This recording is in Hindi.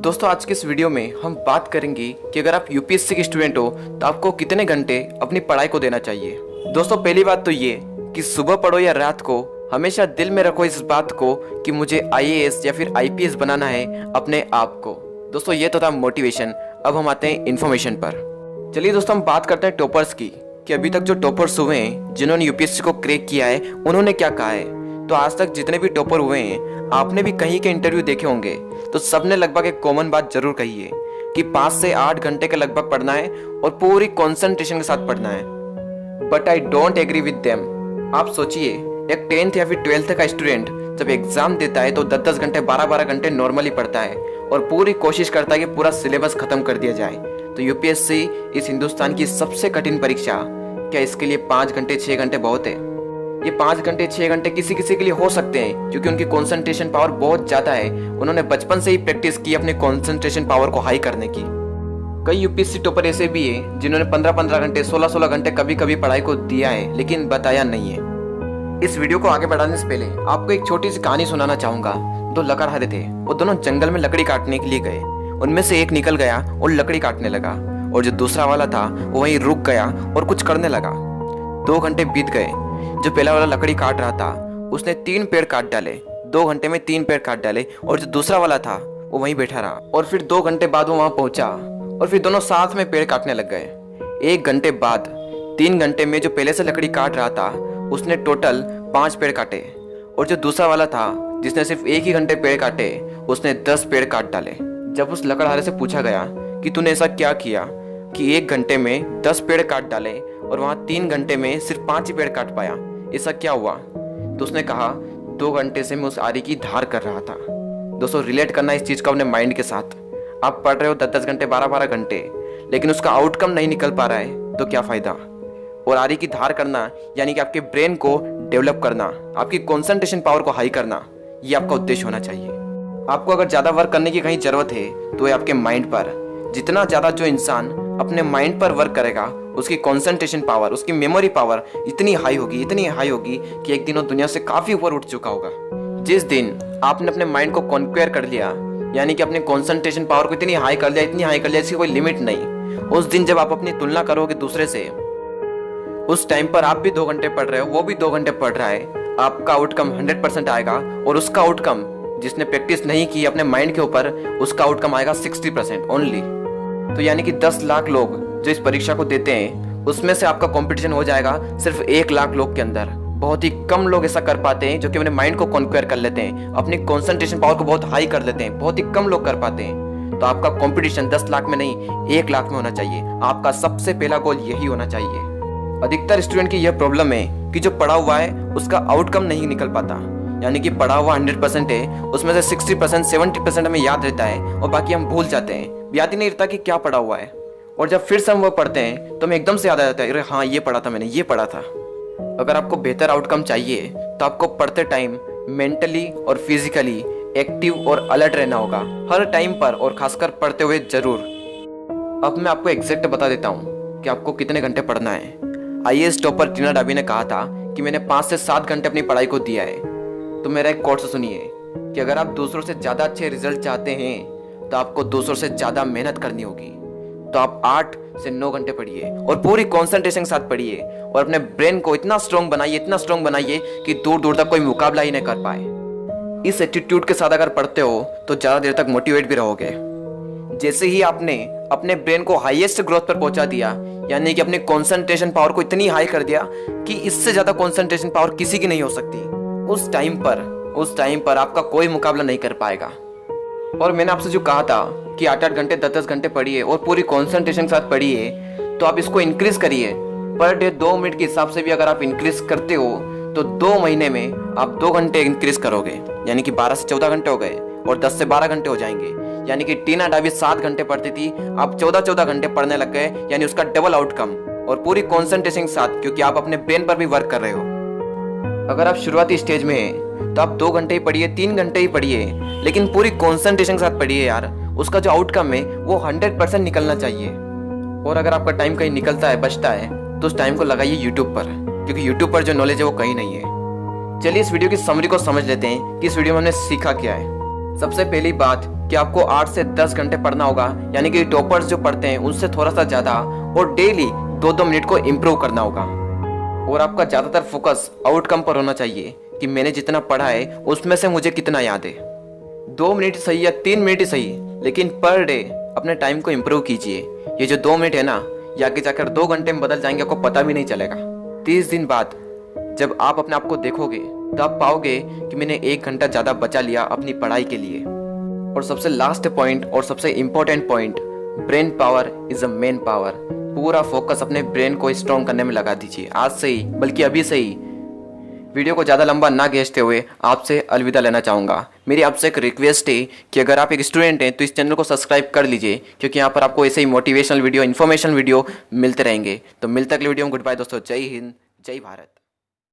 दोस्तों आज के इस वीडियो में हम बात करेंगे कि अगर आप यूपीएससी के स्टूडेंट हो तो आपको कितने घंटे अपनी पढ़ाई को देना चाहिए। दोस्तों पहली बात तो ये कि सुबह पढ़ो या रात को, हमेशा दिल में रखो इस बात को कि मुझे आईएएस या फिर आईपीएस बनाना है अपने आप को। दोस्तों ये तो था मोटिवेशन। अब हम आते हैं इन्फॉर्मेशन पर। चलिए दोस्तों हम बात करते हैं टॉपर्स की, कि अभी तक जो टॉपर्स हुए हैं जिन्होंने यूपीएससी को क्रैक किया है उन्होंने क्या कहा है। तो आज तक जितने भी टॉपर हुए हैं आपने भी कहीं के इंटरव्यू देखे होंगे, तो सबने लगभग एक कॉमन बात जरूर कही है कि 5 से 8 घंटे के लगभग पढ़ना है और पूरी कंसंट्रेशन के साथ पढ़ना है। But I don't agree with them. आप सोचिए एक 10th या फिर 12th का स्टूडेंट जब एग्जाम देता है तो 10-10 घंटे 12-12 घंटे नॉर्मली पढ़ता है और पूरी कोशिश करता है कि पूरा सिलेबस खत्म कर दिया जाए। तो यूपीएससी इस हिंदुस्तान की सबसे कठिन परीक्षा, क्या इसके लिए 5 घंटे 6 घंटे बहुत है? ये 5 घंटे 6 घंटे किसी किसी के लिए हो सकते हैं क्योंकि उनकी कंसंट्रेशन पावर बहुत ज्यादा है। उन्होंने बचपन से ही प्रैक्टिस की अपने कंसंट्रेशन पावर को हाई करने की। कई यूपीएससी टॉपर ऐसे भी हैं जिन्होंने 15-15 घंटे 16-16 घंटे कभी कभी पढ़ाई को दिया है लेकिन बताया नहीं है। इस वीडियो को आगे बढ़ाने से पहले आपको एक छोटी सी कहानी सुनाना चाहूंगा। 2 लकड़हारे थे, वो दोनों जंगल में लकड़ी काटने के लिए गए। उनमें से एक निकल गया और लकड़ी काटने लगा और जो दूसरा वाला था वो वहीं रुक गया और कुछ करने लगा। 2 घंटे बीत गए। जो पहला वाला लकड़ी काट रहा था उसने 3 पेड़ काट डाले। 2 घंटे में 3 पेड़ काट डाले और जो दूसरा वाला था वो वहीं बैठा रहा। और फिर 2 घंटे बाद वो वहां पहुंचा और फिर दोनों साथ में पेड़ काटने लग गए। 1 घंटे बाद 3 घंटे में जो पहले से लकड़ी काट रहा था उसने टोटल 5 पेड़ काटे और जो दूसरा वाला था जिसने सिर्फ 1 ही घंटे पेड़ काटे उसने 10 पेड़ काट डाले। जब उस लकड़हारे से पूछा गया कि तूने ऐसा क्या किया कि 1 घंटे में 10 पेड़ काट डाले और वहां 3 घंटे में सिर्फ 5 ही पेड़ काट पाया, ऐसा क्या हुआ? तो उसने कहा 2 घंटे से मैं उस आरी की धार कर रहा था। दोस्तों रिलेट करना इस चीज का अपने माइंड के साथ। आप पढ़ रहे हो 10-10 घंटे 12-12 घंटे लेकिन उसका आउटकम नहीं निकल पा रहा है तो क्या फायदा? और आरी की धार करना यानी कि आपके ब्रेन को डेवलप करना, आपकी कंसंट्रेशन पावर को हाई करना, ये आपका उद्देश्य होना चाहिए। आपको अगर ज्यादा वर्क करने की कहीं जरूरत है तो ये आपके माइंड पर। जितना ज्यादा जो इंसान अपने माइंड पर वर्क करेगा उसकी कंसंट्रेशन पावर, उसकी मेमोरी पावर इतनी हाई होगी कि एक दिन वो दुनिया से काफी ऊपर उठ चुका होगा। जिस दिन आपने अपने माइंड को कॉन्क्वेयर कर लिया यानी कि अपने कंसंट्रेशन पावर को इतनी हाई कर लिया इसकी कोई लिमिट नहीं, उस दिन जब आप अपनी तुलना करोगे दूसरे से, उस टाइम पर आप भी 2 घंटे पढ़ रहे हो, वो भी 2 घंटे पढ़ रहा है, आपका आउटकम 100% आएगा और उसका आउटकम जिसने प्रैक्टिस नहीं की अपने माइंड के ऊपर उसका आउटकम आएगा 60% ओनली। तो यानी कि 10 लाख लोग जो इस परीक्षा को देते हैं उसमें से आपका कंपटीशन हो जाएगा सिर्फ 1 लाख लोग के अंदर। बहुत ही कम लोग ऐसा कर पाते हैं जो कि अपने माइंड को कॉन्क्वेयर कर लेते हैं, अपनी कंसंट्रेशन पावर को बहुत हाई कर लेते हैं। बहुत ही कम लोग कर पाते हैं। तो आपका कंपटीशन 10 लाख में नहीं 1 लाख में होना चाहिए। आपका सबसे पहला गोल यही होना चाहिए। अधिकतर स्टूडेंट की यह प्रॉब्लम है कि जो पढ़ा हुआ है उसका आउटकम नहीं निकल पाता। यानी कि पढ़ा हुआ 100% है, उसमें से 60% 70% हमें याद रहता है और बाकी हम भूल जाते हैं। याद ही नहीं रहता कि क्या पढ़ा हुआ है। और जब फिर से हम वो पढ़ते हैं तो हमें एकदम से याद आ जाता है, अरे हाँ ये पढ़ा था मैंने, ये पढ़ा था। अगर आपको बेहतर आउटकम चाहिए तो आपको पढ़ते टाइम मेंटली और फिजिकली एक्टिव और अलर्ट रहना होगा हर टाइम पर, और खासकर पढ़ते हुए जरूर। अब मैं आपको एग्जैक्ट बता देता हूँ कि आपको कितने घंटे पढ़ना है। आईएएस टॉपर टीना डाबी ने कहा था कि मैंने 5 से 7 घंटे अपनी पढ़ाई को दिया है। तो मेरा एक कोट सुनिए कि अगर आप दूसरों से ज्यादा अच्छे रिजल्ट चाहते हैं तो आपको दूसरों से ज्यादा मेहनत करनी होगी। तो आप 8 से 9 घंटे पढ़िए और पूरी कंसंट्रेशन के साथ पढ़िए और अपने ब्रेन को इतना स्ट्रॉन्ग बनाइए कि दूर दूर तक कोई मुकाबला ही नहीं कर पाए। इस एटीट्यूड के साथ अगर पढ़ते हो तो ज्यादा देर तक मोटिवेट भी रहोगे। जैसे ही आपने अपने ब्रेन को हाईएस्ट ग्रोथ पर पहुंचा दिया यानी कि अपनी कंसंट्रेशन पावर को इतनी हाई कर दिया कि इससे ज्यादा कंसंट्रेशन पावर किसी की नहीं हो सकती, उस टाइम पर आपका कोई मुकाबला नहीं कर पाएगा। और मैंने आपसे जो कहा था कि 8-8 घंटे 10-10 घंटे पढ़िए और पूरी कंसंट्रेशन के साथ पढ़िए, तो आप इसको इंक्रीज करिए। पर डे 2 मिनट के हिसाब से भी अगर आप इंक्रीज करते हो तो 2 महीने में आप 2 घंटे इंक्रीज करोगे, यानी कि 12 से 14 घंटे हो गए और 10 से 12 घंटे हो जाएंगे। यानी कि टीना डाबी 7 घंटे पढ़ती थी, आप 14-14 घंटे पढ़ने लग गए, यानी उसका डबल आउटकम और पूरी कॉन्सेंट्रेशन के साथ, क्योंकि आप अपने ब्रेन पर भी वर्क कर रहे हो। अगर आप शुरुआती स्टेज में हैं तो आप 2 घंटे ही पढ़िए, 3 घंटे ही पढ़िए, लेकिन पूरी कॉन्सेंट्रेशन के साथ पढ़िए यार। उसका जो आउटकम है वो 100% निकलना चाहिए। और अगर आपका टाइम कहीं निकलता है, बचता है, तो उस टाइम को लगाइए यूट्यूब पर, क्योंकि यूट्यूब पर जो नॉलेज है वो कहीं नहीं है। चलिए इस वीडियो की समरी को समझ लेते हैं कि इस वीडियो में हमने सीखा क्या है। सबसे पहली बात कि आपको 8 से 10 घंटे पढ़ना होगा, यानी कि टॉपर्स जो पढ़ते हैं उनसे थोड़ा सा ज़्यादा, और डेली 2-2 मिनट को इम्प्रूव करना होगा। और आपका ज़्यादातर फोकस आउटकम पर होना चाहिए कि मैंने जितना पढ़ा है उसमें से मुझे कितना याद है। 2 मिनट सही या 3 मिनट ही सही, लेकिन पर डे अपने टाइम को इम्प्रूव कीजिए। ये जो 2 मिनट है ना, ये आगे जाकर 2 घंटे में बदल जाएंगे, आपको पता भी नहीं चलेगा। 30 दिन बाद जब आप अपने आप को देखोगे तो आप पाओगे कि मैंने 1 घंटा ज़्यादा बचा लिया अपनी पढ़ाई के लिए। और सबसे लास्ट पॉइंट और सबसे important point, brain power is a main power. पूरा फोकस अपने ब्रेन को स्ट्रॉन्ग करने में लगा दीजिए, आज से ही, बल्कि अभी से ही। वीडियो को ज़्यादा लंबा ना खींचते हुए आपसे अलविदा लेना चाहूँगा। मेरी आपसे एक रिक्वेस्ट है कि अगर आप एक स्टूडेंट हैं तो इस चैनल को सब्सक्राइब कर लीजिए, क्योंकि यहाँ पर आपको ऐसे ही मोटिवेशनल वीडियो, इन्फॉर्मेशन वीडियो मिलते रहेंगे। तो मिलते अगले वीडियो में। गुड बाय दोस्तों, जय हिंद, जय भारत।